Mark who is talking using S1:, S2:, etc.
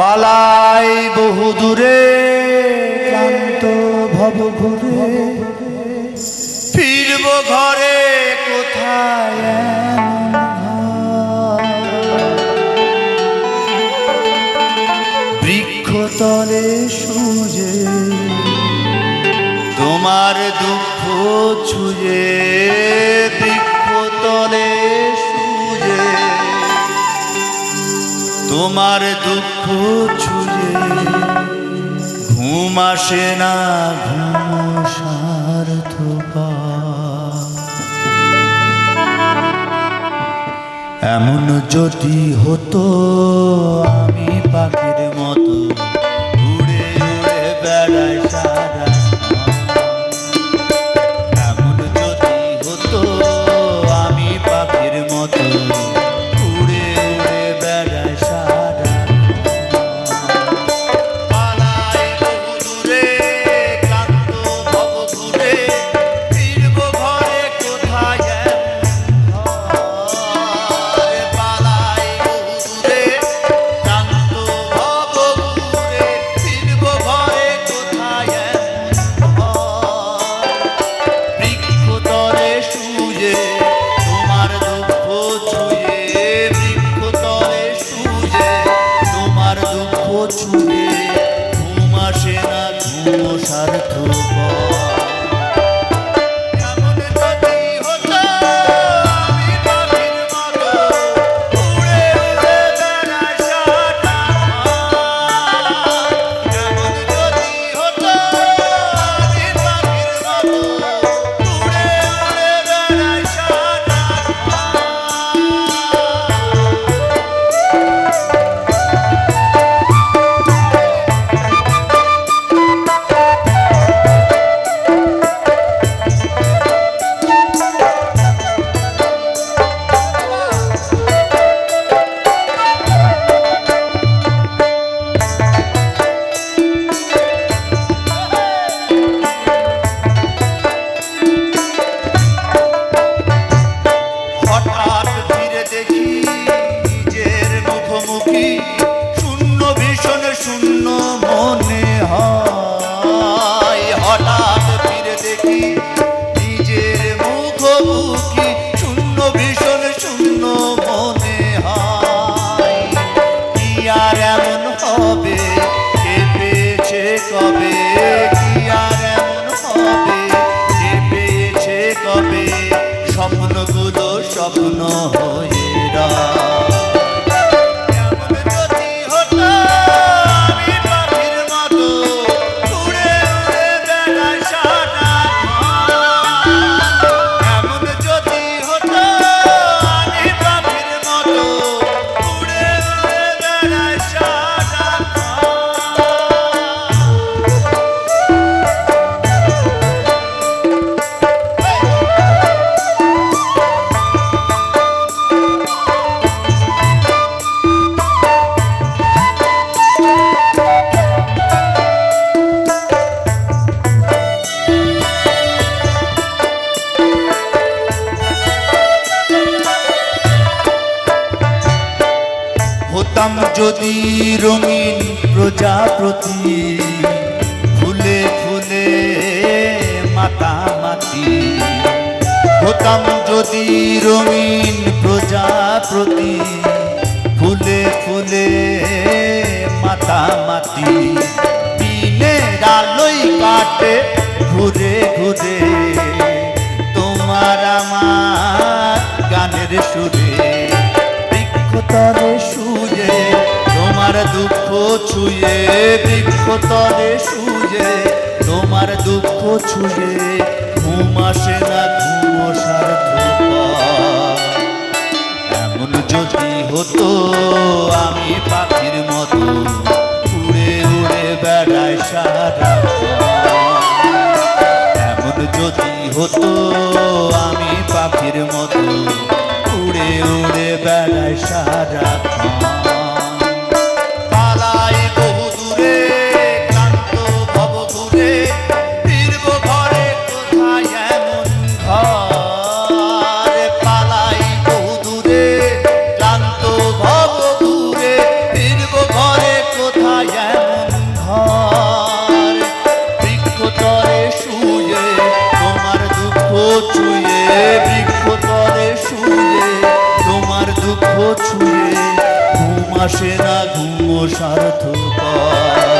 S1: পালাই বহু দূরে ক্লান্ত ভব ঘুরে ফিরব ঘরে কোথায় বৃক্ষতলে সুজে তোমার দুঃখ ছুঁয়ে বৃক্ষতলে সুজে তোমার দুঃখ ছুঁয়ে ঘুম আসে না ঘুম সার্থক এমন যদি হতো আমি পাখির মতো উড়ে উড়ে বেড়াই সারা এমন যদি হতো আমি পাখির মতো উড়ে উড়ে বেড়াই সারা পালাই বহু দূরে ক্লান্ত ভব ঘুরে ফিরব ঘরে কোথায় পালাই বহু দূরে ক্লান্ত ভব ঘুরে ফিরব ঘরে কোথায় বৃক্ষতলে সুজে তোমার দুঃখ ছুঁয়ে বৃক্ষতলে সুজে তোমার দুঃখ ছুঁয়ে ঘুম আসে না ঘুম সার্থক এমন যদি হতো আমি পাখির মতো উড়ে উড়ে বেড়াই সারা এমন যদি হতো আমি পাখির মতো উড়ে উড়ে বেড়াই সারা হঠাৎ ফিরে দেখি নিজের মুখোমুখি শূন্য ভীষণ শূন্য মনে হয় হঠাৎ ফিরে দেখি নিজের মুখোমুখি শূন্য ভীষণ শূন্য মনে হয় কি আর এমন হবে কে পেয়েছে কবে কি আর এমন হবে কে পেয়েছে কবে স্বপ্নগুলো স্বপ্ন হয়ে এমন যদি হতো আমি পাখির মতো উড়ে উড়ে বেড়াই সারা এমন যদি হতো আমি পাখির মতো উড়ে উড়ে বেড়াই সারা হতাম যদি রঙিন প্রজাপতি ফুলে ফুলে মাতামাতি হতাম যদি রঙিন প্রজাপতি ফুলে ফুলে মাতামাতি দিনের আলোয় কাটে ঘুরে ঘুরে তোমার আমার গানের সুরে বৃক্ষতলে সুজে তোমার দুঃখ ছুঁয়ে বৃক্ষতলে সুজে তোমার দুঃখ ছুঁয়ে ঘুম আসে না ঘুম সার্থক এমন যদি হতো আমি পাখির মতো উড়ে উড়ে বেড়াই সারা এমন যদি হতো আমি পাখির মতো উড়ে উড়ে বেড়াই সারা পালাই বহু দূরে ক্লান্ত ভব ঘুরে ফিরব ঘরে কোথায় এমন ঘর পালাই বহু দূরে ক্লান্ত ভব ঘুরে ফিরব ঘরে কোথায় ছুঁয়ে ঘুম আসে না ঘুম সার্থক